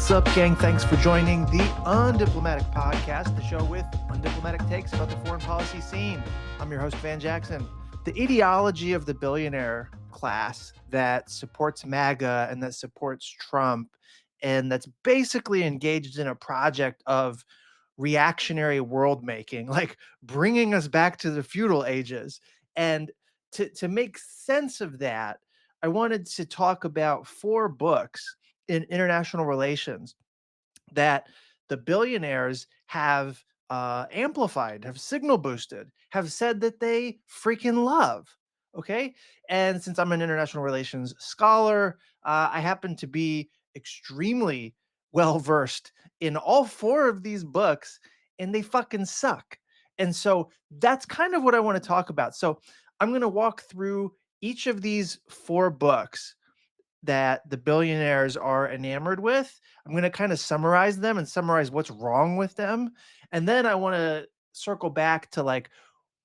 What's up, gang? Thanks for joining the Undiplomatic Podcast, the show with undiplomatic takes about the foreign policy scene. I'm your host, Van Jackson. The ideology of the billionaire class that supports MAGA and that supports Trump and that's basically engaged in a project of reactionary world making, like bringing us back to the feudal ages. And to make sense of that, I wanted to talk about 4 books in international relations that the billionaires have amplified, have signal boosted, have said that they freaking love. Okay. And since I'm an international relations scholar, I happen to be extremely well versed in all 4 of these books, and they fucking suck. And so that's kind of what I want to talk about. So I'm going to walk through each of these 4 books that the billionaires are enamored with. I'm going to kind of summarize them and summarize what's wrong with them. And then I want to circle back to like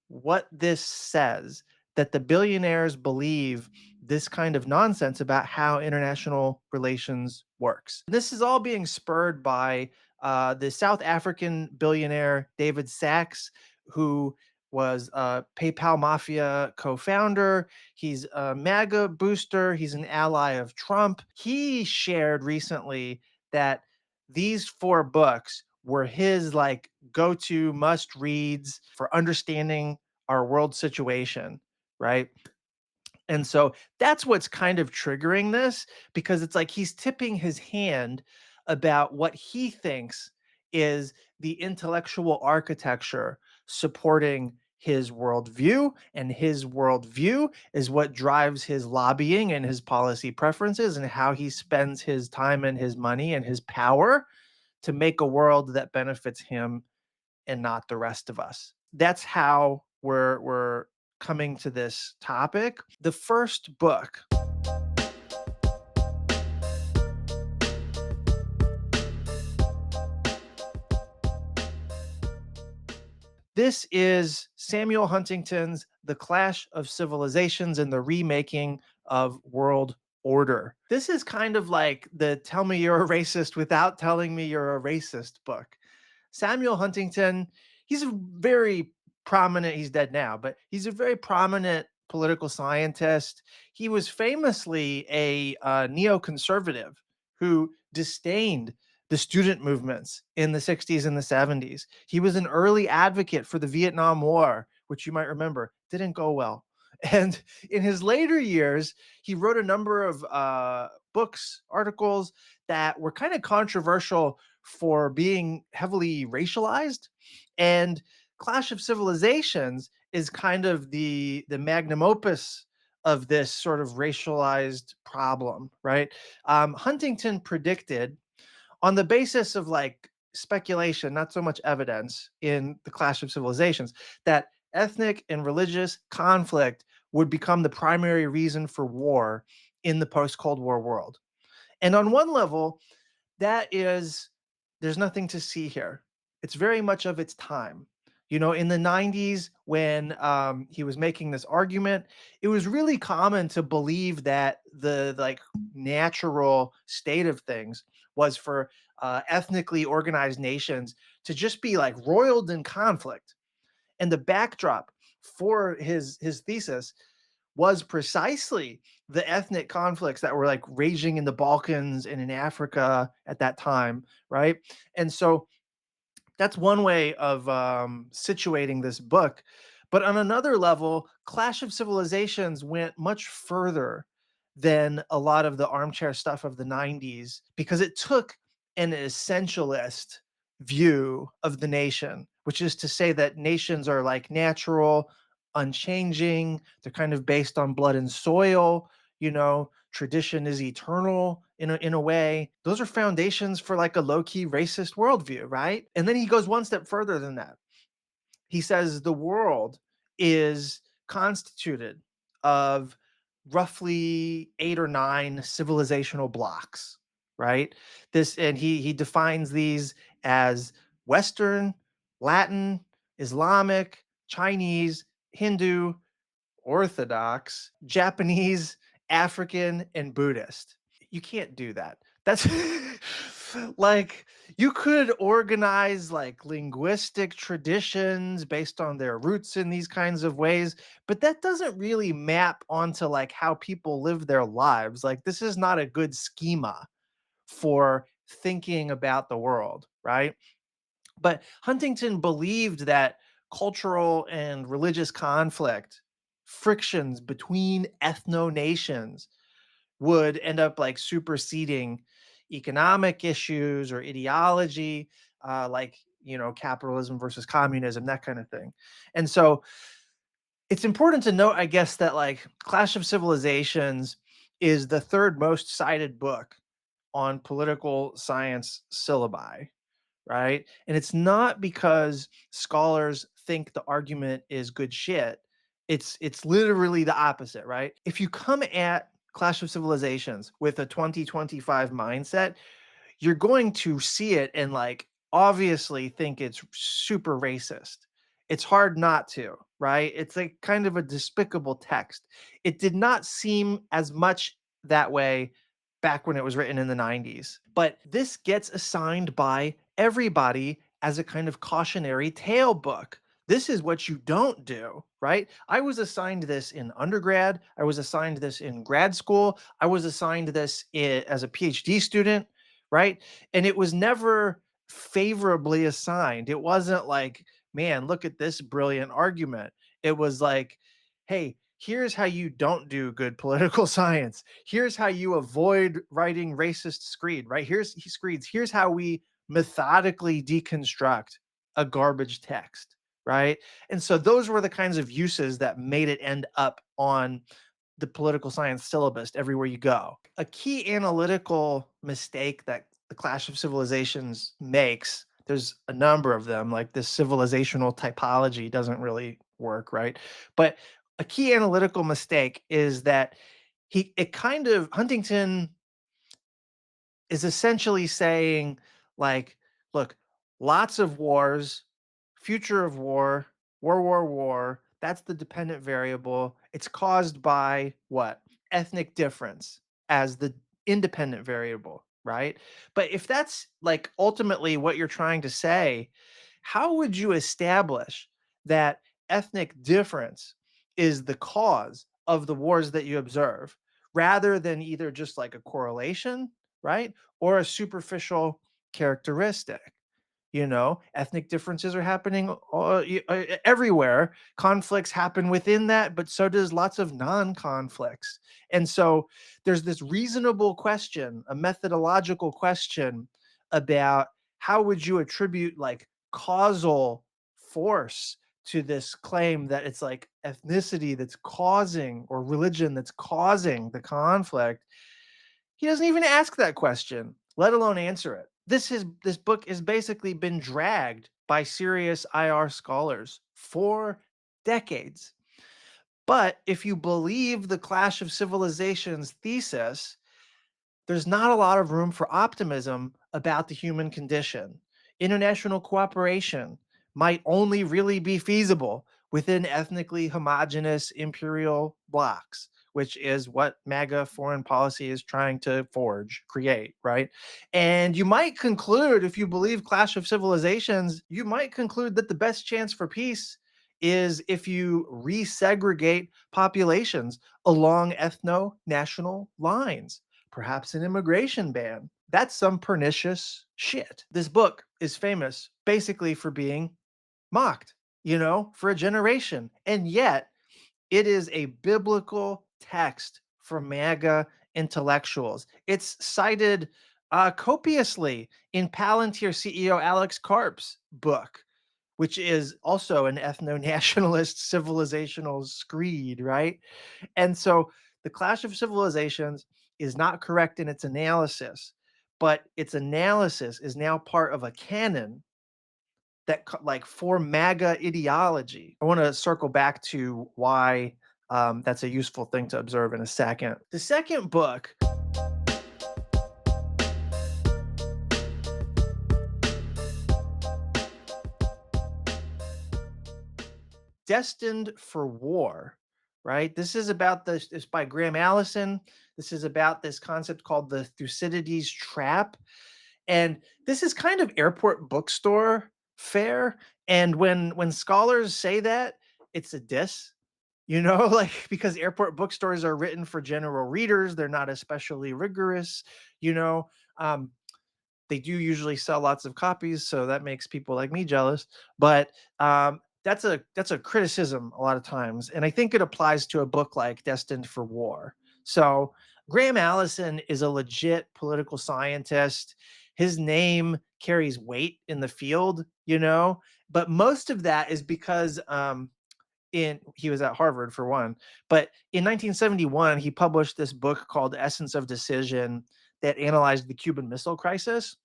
what this says that the billionaires believe this kind of nonsense about how international relations works. This is all being spurred by the South African billionaire David Sachs, who was a PayPal Mafia co-founder. He's a MAGA booster. He's an ally of Trump. He shared recently that these 4 books were his like go-to must reads for understanding our world situation, right? And so that's what's kind of triggering this, because it's like he's tipping his hand about what he thinks is the intellectual architecture supporting his worldview. And his worldview is what drives his lobbying and his policy preferences and how he spends his time and his money and his power to make a world that benefits him and not the rest of us. That's how we're coming to this topic. The first book, this is Samuel Huntington's The Clash of Civilizations and the Remaking of World Order. This is kind of like the Tell Me You're a Racist Without Telling Me You're a Racist book. Samuel Huntington, he's a very prominent, he's dead now, but he's a very prominent political scientist. He was famously a neoconservative who disdained the student movements in the 60s and the 70s. He was an early advocate for the Vietnam War, which you might remember didn't go well. And in his later years, he wrote a number of books, articles that were kind of controversial for being heavily racialized. And Clash of Civilizations is kind of the magnum opus of this sort of racialized problem, right? Huntington predicted, on the basis of like speculation, not so much evidence, in the Clash of Civilizations, that ethnic and religious conflict would become the primary reason for war in the post-Cold War world. And on one level, that is, there's nothing to see here. It's very much of its time. You know, in the 90s, when he was making this argument, it was really common to believe that the like natural state of things was for ethnically organized nations to just be like roiled in conflict. And the backdrop for his thesis was precisely the ethnic conflicts that were like raging in the Balkans and in Africa at that time, right? And so that's one way of situating this book. But on another level, Clash of Civilizations went much further than a lot of the armchair stuff of the 90s, because it took an essentialist view of the nation, which is to say that nations are like natural, unchanging, they're kind of based on blood and soil, you know, tradition is eternal in a way. Those are foundations for like a low-key racist worldview, right? And then he goes one step further than that. He says the world is constituted of roughly 8 or 9 civilizational blocks, right? This, and he defines these as Western, Latin, Islamic, Chinese, Hindu, Orthodox, Japanese, African, and Buddhist. You can't do that. That's Like, you could organize like linguistic traditions based on their roots in these kinds of ways, but that doesn't really map onto like how people live their lives. Like, this is not a good schema for thinking about the world, right? But Huntington believed that cultural and religious conflict, frictions between ethno nations, would end up like superseding economic issues or ideology, like, capitalism versus communism, that kind of thing. And so it's important to note, I guess, that like Clash of Civilizations is the third most cited book on political science syllabi, right? And it's not because scholars think the argument is good shit. It's literally the opposite, right? If you come at Clash of Civilizations with a 2025 mindset, you're going to see it and like obviously think it's super racist. It's hard not to, right? It's like kind of a despicable text. It did not seem as much that way back when it was written in the 90s. But this gets assigned by everybody as a kind of cautionary tale book. This is what you don't do, right? I was assigned this in undergrad. I was assigned this in grad school. I was assigned this as a PhD student, right? And it was never favorably assigned. It wasn't like, man, look at this brilliant argument. It was like, hey, here's how you don't do good political science. Here's how you avoid writing racist screed, right? Here's how we methodically deconstruct a garbage text, right? And so those were the kinds of uses that made it end up on the political science syllabus everywhere you go. A key analytical mistake that the Clash of Civilizations makes, there's a number of them, like this civilizational typology doesn't really work, right? But a key analytical mistake is that Huntington is essentially saying, like, look, lots of wars, future of war, war, that's the dependent variable. It's caused by what? Ethnic difference as the independent variable, right? But if that's like ultimately what you're trying to say, how would you establish that ethnic difference is the cause of the wars that you observe rather than either just like a correlation, right? Or a superficial characteristic. Ethnic differences are happening everywhere. Conflicts happen within that, but so does lots of non-conflicts. And so there's this reasonable question, a methodological question about how would you attribute like causal force to this claim that it's like ethnicity that's causing or religion that's causing the conflict. He doesn't even ask that question, let alone answer it. This book has basically been dragged by serious IR scholars for decades. But if you believe the Clash of Civilizations thesis, there's not a lot of room for optimism about the human condition. International cooperation might only really be feasible within ethnically homogenous imperial blocs, which is what MAGA foreign policy is trying to create, right? And you might conclude, if you believe Clash of Civilizations, you might conclude that the best chance for peace is if you resegregate populations along ethno national lines, perhaps an immigration ban. That's some pernicious shit. This book is famous basically for being mocked, for a generation. And yet, it is a biblical text for MAGA intellectuals. It's cited copiously in Palantir CEO Alex Karp's book, which is also an ethno nationalist civilizational screed, right? And so the Clash of Civilizations is not correct in its analysis, but its analysis is now part of a canon that like for MAGA ideology. I want to circle back to why that's a useful thing to observe in a second. The second book, Destined for War, right? This is about this. It's by Graham Allison. This is about this concept called the Thucydides trap. And this is kind of airport bookstore fare. And when scholars say that, it's a diss, like because airport bookstores are written for general readers, they're not especially rigorous, you know. Um, they do usually sell lots of copies, so that makes people like me jealous. But that's a criticism a lot of times, and I think it applies to a book like Destined for War. So Graham Allison is a legit political scientist. His name carries weight in the field, but most of that is because in he was at Harvard for one, but in 1971 he published this book called Essence of Decision that analyzed the Cuban Missile Crisis,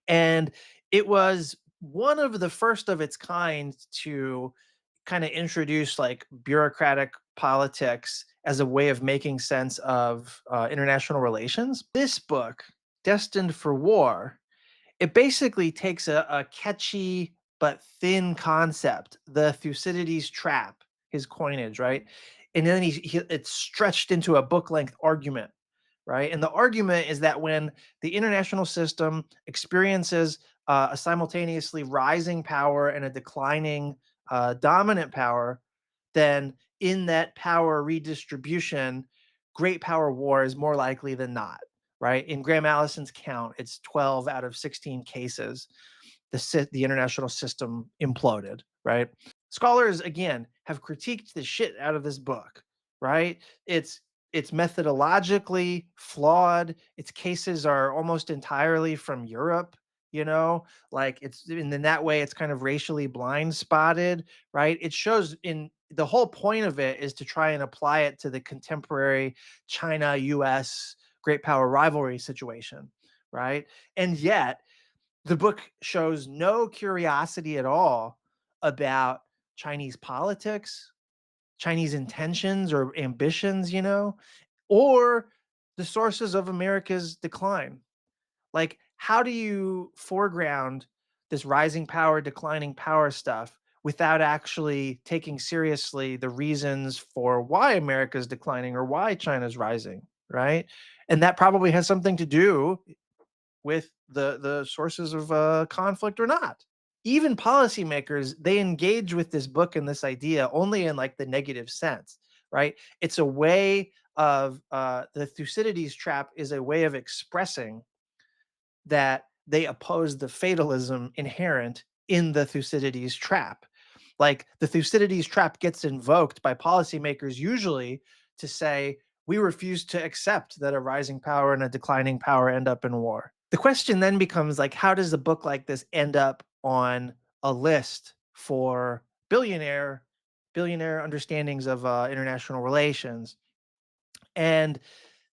and it was one of the first of its kind to kind of introduce like bureaucratic politics as a way of making sense of international relations. This book, Destined for War, it basically takes a catchy but thin concept, the Thucydides trap, his coinage, right? And then it's stretched into a book length argument, right? And the argument is that when the international system experiences a simultaneously rising power and a declining dominant power, then in that power redistribution, great power war is more likely than not, right? In Graham Allison's count, it's 12 out of 16 cases the international system imploded, right? Scholars again have critiqued the shit out of this book, right? It's methodologically flawed. Its cases are almost entirely from Europe, like it's in that way it's kind of racially blind spotted, right? It shows in the whole point of it is to try and apply it to the contemporary China US great power rivalry situation, right? And yet the book shows no curiosity at all about Chinese politics, Chinese intentions or ambitions, or the sources of America's decline. Like, how do you foreground this rising power, declining power stuff without actually taking seriously the reasons for why America's declining or why China's rising, right? And that probably has something to do with the sources of conflict or not. Even policymakers, they engage with this book and this idea only in like the negative sense, right? It's a way of the Thucydides trap is a way of expressing that they oppose the fatalism inherent in the Thucydides trap. Like the Thucydides trap gets invoked by policymakers usually to say, we refuse to accept that a rising power and a declining power end up in war. The question then becomes like, how does a book like this end up on a list for billionaire understandings of international relations? And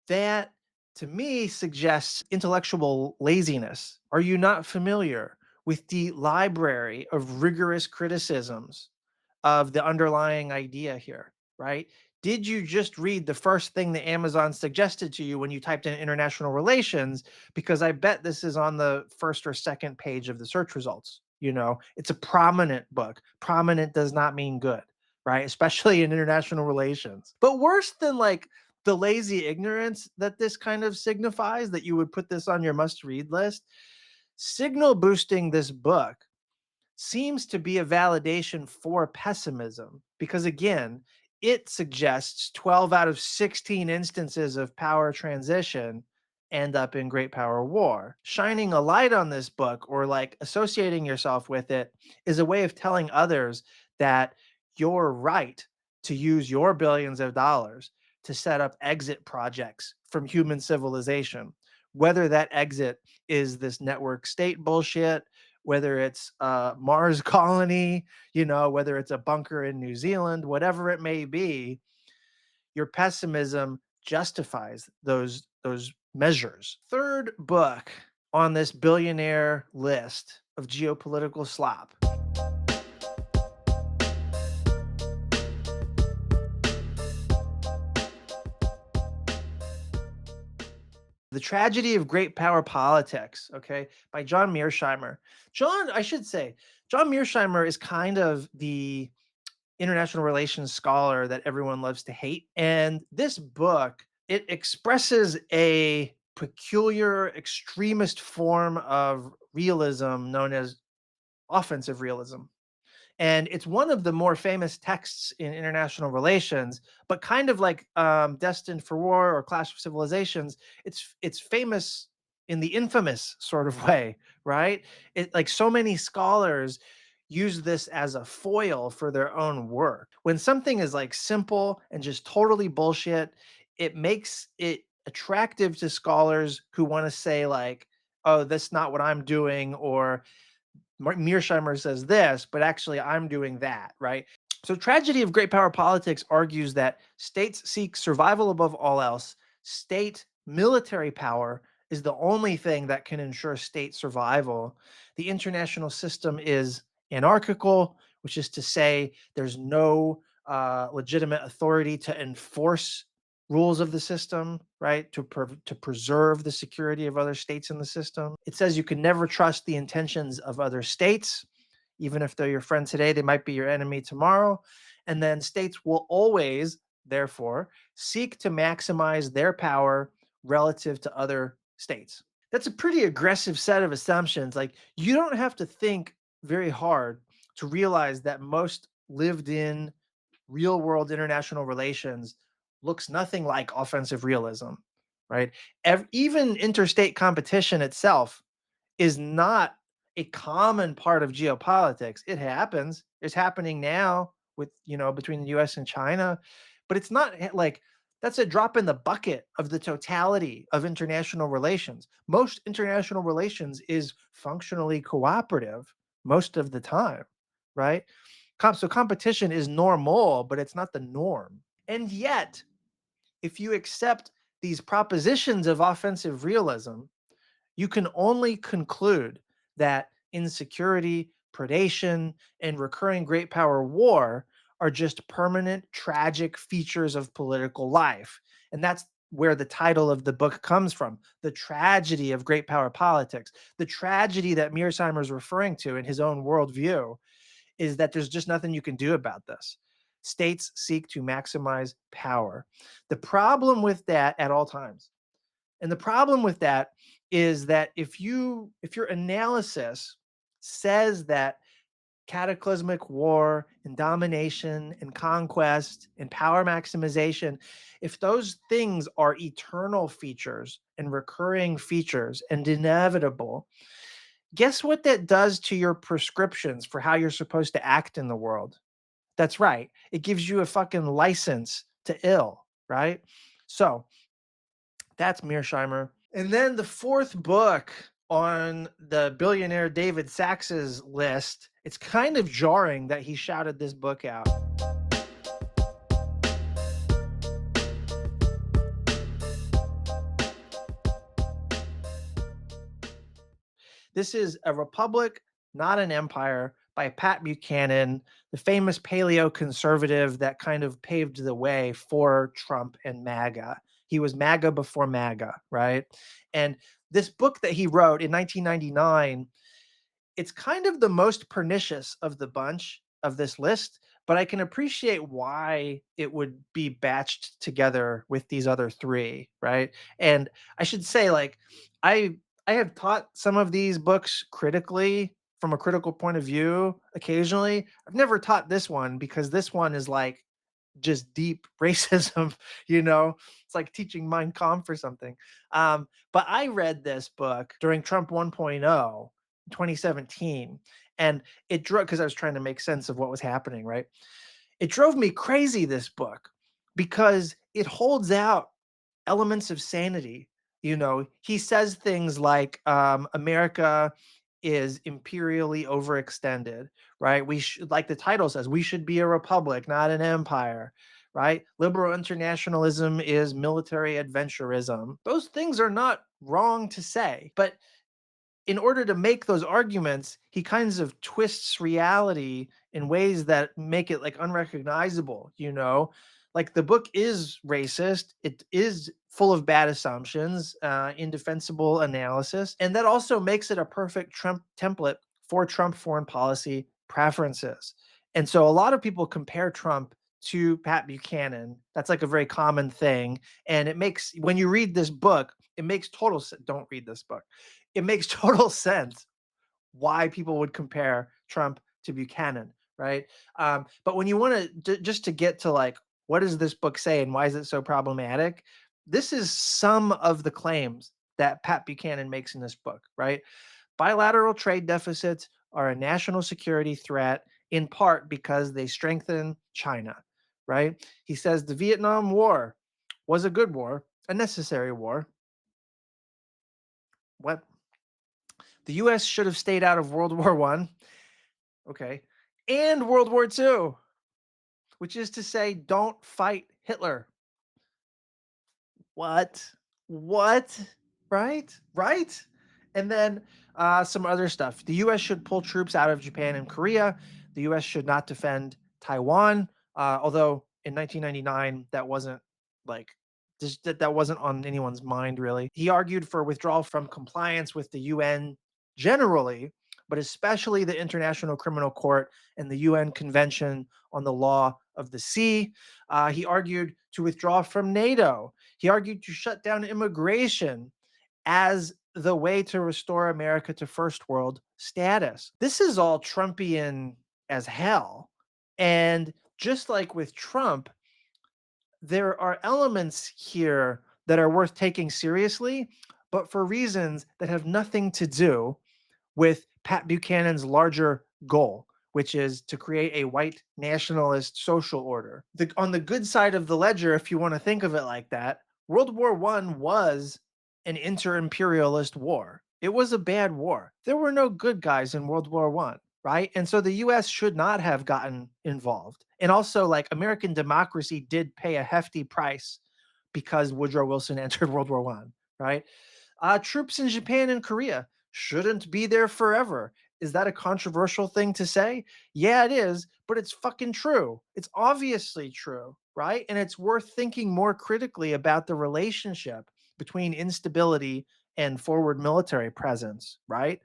that to me suggests intellectual laziness. Are you not familiar with the library of rigorous criticisms of the underlying idea here, right? Did you just read the first thing that Amazon suggested to you when you typed in international relations? Because I bet this is on the first or second page of the search results. It's a prominent book. Prominent does not mean good, right? Especially in international relations. But worse than like the lazy ignorance that this kind of signifies, that you would put this on your must read list, signal boosting this book seems to be a validation for pessimism because, again, it suggests 12 out of 16 instances of power transition end up in great power war. Shining a light on this book or like associating yourself with it is a way of telling others that you're right to use your billions of dollars to set up exit projects from human civilization, whether that exit is this network state bullshit, whether it's a Mars colony, whether it's a bunker in New Zealand, whatever it may be, your pessimism justifies those measures. Third book on this billionaire list of geopolitical slop. The Tragedy of Great Power Politics, okay, by John Mearsheimer. I should say, John Mearsheimer is kind of the international relations scholar that everyone loves to hate. And this book, it expresses a peculiar extremist form of realism known as offensive realism. And it's one of the more famous texts in international relations, but kind of like Destined for War or Clash of Civilizations, it's famous in the infamous sort of way, right? It like so many scholars use this as a foil for their own work. When something is like simple and just totally bullshit, it makes it attractive to scholars who want to say like, oh, that's not what I'm doing, or Mearsheimer says this, but actually I'm doing that, right? So, Tragedy of Great Power Politics argues that states seek survival above all else. State military power is the only thing that can ensure state survival. The international system is anarchical, which is to say, there's no legitimate authority to enforce rules of the system, right? To preserve the security of other states in the system. It says you can never trust the intentions of other states. Even if they're your friend today, they might be your enemy tomorrow. And then states will always, therefore, seek to maximize their power relative to other states. That's a pretty aggressive set of assumptions. Like, you don't have to think very hard to realize that most lived in real world international relations looks nothing like offensive realism, right? Even interstate competition itself is not a common part of geopolitics. It happens. It's happening now with, between the US and China, but it's not like that's a drop in the bucket of the totality of international relations. Most international relations is functionally cooperative most of the time, right? So competition is normal, but it's not the norm. And yet, if you accept these propositions of offensive realism, you can only conclude that insecurity, predation, and recurring great power war are just permanent, tragic features of political life. And that's where the title of the book comes from: The Tragedy of Great Power Politics. The tragedy that Mearsheimer is referring to in his own worldview is that there's just nothing you can do about this. States seek to maximize power. The problem with that at all times, and the problem with that is that if your analysis says that cataclysmic war and domination and conquest and power maximization, if those things are eternal features and recurring features and inevitable, guess what that does to your prescriptions for how you're supposed to act in the world? That's right. It gives you a fucking license to ill, right? So that's Mearsheimer. And then the fourth book on the billionaire David Sacks's list, it's kind of jarring that he shouted this book out. This is A Republic, Not an Empire by Pat Buchanan, the famous paleo conservative that kind of paved the way for Trump and MAGA. He was MAGA before MAGA, right? And this book that he wrote in 1999, it's kind of the most pernicious of the bunch of this list, but I can appreciate why it would be batched together with these other three, right? And I should say, like, I I have taught some of these books critically from a critical point of view occasionally. I've never taught this one because this one is like just deep racism, you know? It's like teaching Mein Kampf or something. But I read this book during Trump 1.0, 2017, and it drove because I was trying to make sense of what was happening, right? It drove me crazy, this book, because it holds out elements of sanity. He says things like America is imperially overextended, right? We should, like the title says, we should be a republic, not an empire, right? Liberal internationalism is military adventurism. Those things are not wrong to say, but in order to make those arguments, he kinds of twists reality in ways that make it like unrecognizable, Like the book is racist, it is full of bad assumptions, indefensible analysis, and that also makes it a perfect Trump template for Trump foreign policy preferences. And so a lot of people compare Trump to Pat Buchanan. That's like a very common thing. And it makes, when you read this book, it makes total sense. Don't read this book. It makes total sense why people would compare Trump to Buchanan, right? But when you want to just to get to like, what does this book say and why is it so problematic? This is some of the claims that Pat Buchanan makes in this book, right? Bilateral trade deficits are a national security threat in part because they strengthen China, right? He says the Vietnam War was a good war, a necessary war. What? The US should have stayed out of World War One, okay, and World War Two, which is to say, don't fight Hitler. What? What? Right? Right? And then some other stuff. The US should pull troops out of Japan and Korea. The US should not defend Taiwan. Although in 1999, that wasn't like, that wasn't on anyone's mind really. He argued for withdrawal from compliance with the UN generally, but especially the International Criminal Court and the UN Convention on the Law of the Sea. He argued to withdraw from NATO. He argued to shut down immigration as the way to restore America to first world status. This is all Trumpian as hell. And just like with Trump, there are elements here that are worth taking seriously, but for reasons that have nothing to do with Pat Buchanan's larger goal, which is to create a white nationalist social order. On the good side of the ledger, if you want to think of it like that, World War One was an inter-imperialist war. It was a bad war. There were no good guys in World War One, right? And so the US should not have gotten involved. And also, like, American democracy did pay a hefty price because Woodrow Wilson entered World War One, right? Troops in Japan and Korea shouldn't be there forever. Is that a controversial thing to say? Yeah, it is, but it's fucking true. It's obviously true, right? And it's worth thinking more critically about the relationship between instability and forward military presence, right?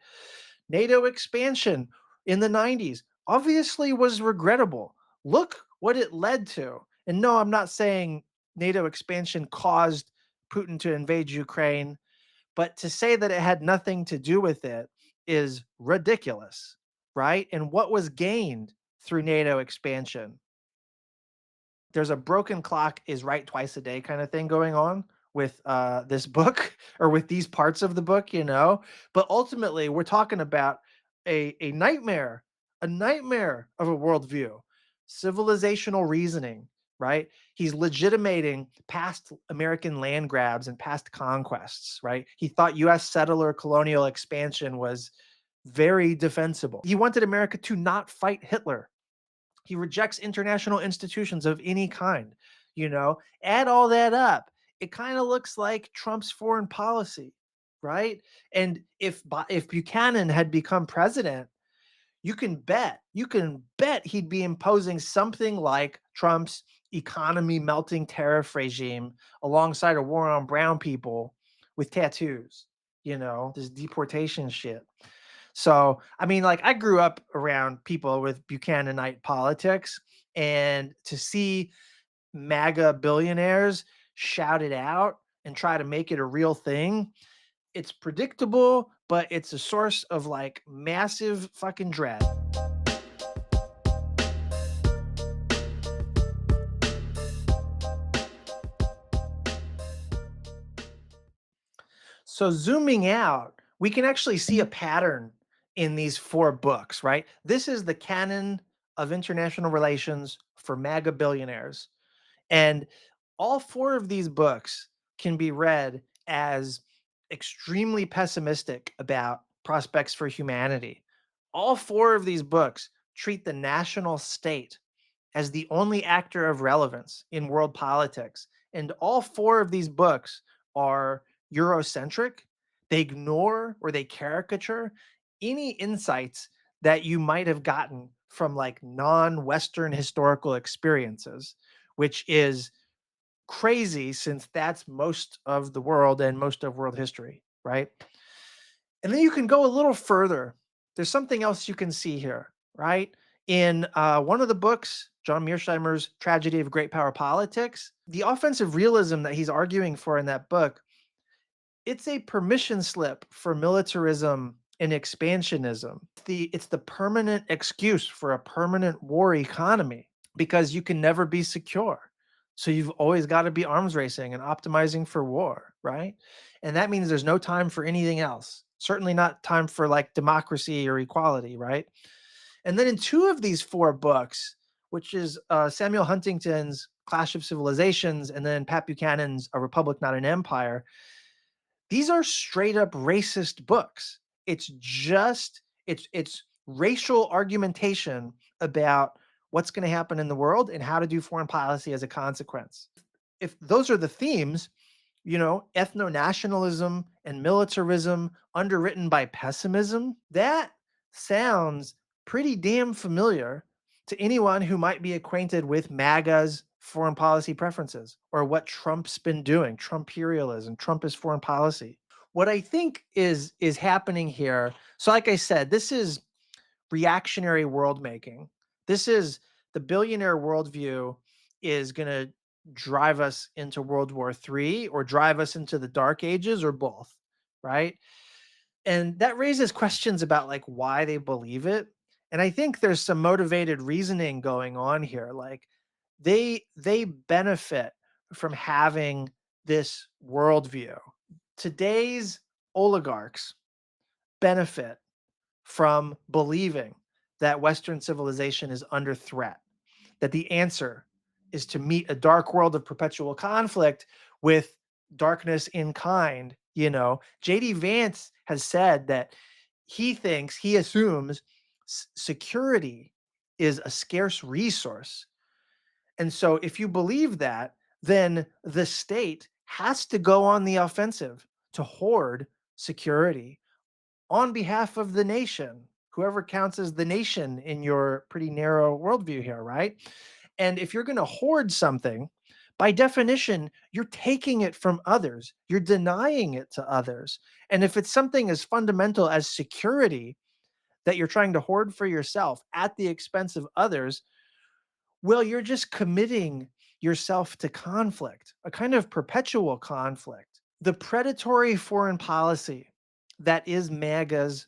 NATO expansion in the 90s obviously was regrettable. Look what it led to. And no, I'm not saying NATO expansion caused Putin to invade Ukraine, but to say that it had nothing to do with it is ridiculous, right? And what was gained through NATO expansion? There's a broken clock is right twice a day kind of thing going on with this book or with these parts of the book, you know. But ultimately, we're talking about a nightmare, a nightmare of a worldview, civilizational reasoning, right? He's legitimating past American land grabs and past conquests, right? He thought U.S. settler colonial expansion was very defensible. He wanted America to not fight Hitler. He rejects international institutions of any kind. You know, add all that up. It kind of looks like Trump's foreign policy, right? And if Buchanan had become president, you can bet he'd be imposing something like Trump's economy melting tariff regime alongside a war on brown people with tattoos, you know, this deportation shit. So, I mean, like, I grew up around people with Buchananite politics, and to see MAGA billionaires shout it out and try to make it a real thing, it's predictable, but it's a source of like massive fucking dread. So zooming out, we can actually see a pattern in these four books, right? This is the canon of international relations for MAGA billionaires. And all four of these books can be read as extremely pessimistic about prospects for humanity. All four of these books treat the national state as the only actor of relevance in world politics. And all four of these books are Eurocentric. They ignore or they caricature any insights that you might have gotten from like non-Western historical experiences, which is crazy since that's most of the world and most of world history, right? And then you can go a little further. There's something else you can see here, right? In one of the books, John Mearsheimer's Tragedy of Great Power Politics, the offensive realism that he's arguing for in that book, it's a permission slip for militarism and expansionism. It's the permanent excuse for a permanent war economy because you can never be secure. So you've always got to be arms racing and optimizing for war, right? And that means there's no time for anything else. Certainly not time for like democracy or equality, right? And then in two of these four books, which is Samuel Huntington's Clash of Civilizations and then Pat Buchanan's A Republic, Not an Empire, these are straight up racist books. It's racial argumentation about what's going to happen in the world and how to do foreign policy as a consequence. If those are the themes, ethno-nationalism and militarism underwritten by pessimism, that sounds pretty damn familiar to anyone who might be acquainted with MAGA's foreign policy preferences or what Trump's been doing, Trump-imperialism, Trumpist foreign policy. What I think is happening here, so like I said, this is reactionary world making. This is the billionaire worldview is going to drive us into World War III or drive us into the dark ages or both, right? And that raises questions about like why they believe it. And I think there's some motivated reasoning going on here. Like they benefit from having this worldview. Today's oligarchs benefit from believing that Western civilization is under threat, that the answer is to meet a dark world of perpetual conflict with darkness in kind. JD Vance has said that he assumes security is a scarce resource. And so if you believe that, then the state has to go on the offensive to hoard security on behalf of the nation, whoever counts as the nation in your pretty narrow worldview here, right? And if you're going to hoard something, by definition, you're taking it from others, you're denying it to others. And if it's something as fundamental as security that you're trying to hoard for yourself at the expense of others, well, you're just committing yourself to conflict, a kind of perpetual conflict. The predatory foreign policy that is MAGA's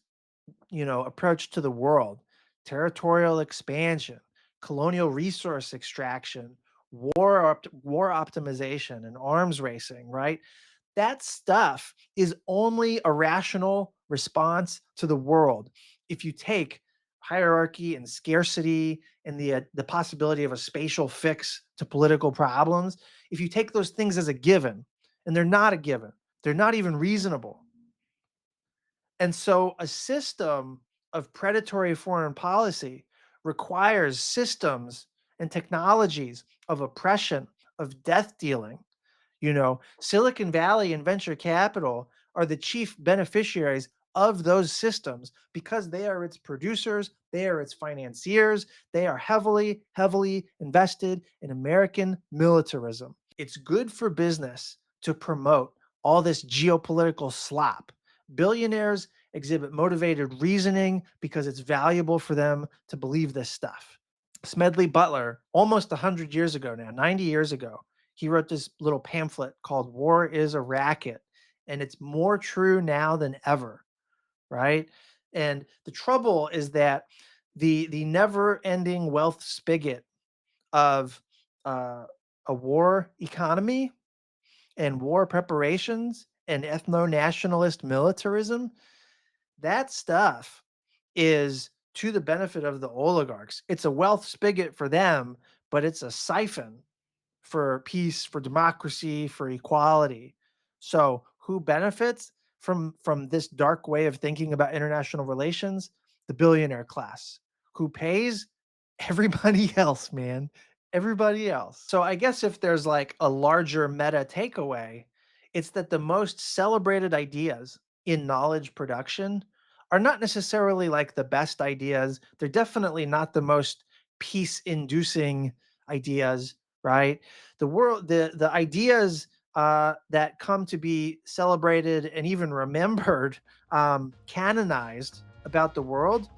approach to the world, territorial expansion, colonial resource extraction, war optimization, and arms racing, right? That stuff is only a rational response to the world. If you take hierarchy and scarcity and the possibility of a spatial fix to political problems, if you take those things as a given, and they're not a given, they're not even reasonable. And so a system of predatory foreign policy requires systems and technologies of oppression, of death dealing. Silicon Valley and venture capital are the chief beneficiaries of those systems because they are its producers, they are its financiers, they are heavily, heavily invested in American militarism. It's good for business to promote all this geopolitical slop. Billionaires exhibit motivated reasoning because it's valuable for them to believe this stuff. Smedley Butler, almost 100 years ago now, 90 years ago, he wrote this little pamphlet called War is a Racket. And it's more true now than ever, right? And the trouble is that the never-ending wealth spigot of a war economy and war preparations and ethno-nationalist militarism, that stuff is to the benefit of the oligarchs. It's a wealth spigot for them, but it's a siphon for peace, for democracy, for equality. So who benefits from this dark way of thinking about international relations? The billionaire class. Who pays? Everybody else, man. Everybody else. So I guess if there's like a larger meta takeaway, it's that the most celebrated ideas in knowledge production are not necessarily like the best ideas. They're definitely not the most peace inducing ideas, right? The ideas that come to be celebrated and even remembered, canonized about the world,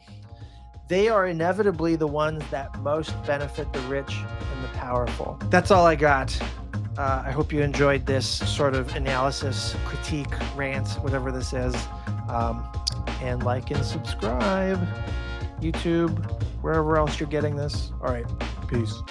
they are inevitably the ones that most benefit the rich and the powerful. That's all I got. I hope you enjoyed this sort of analysis, critique, rant, whatever this is. And like and subscribe, YouTube, wherever else you're getting this. All right, peace.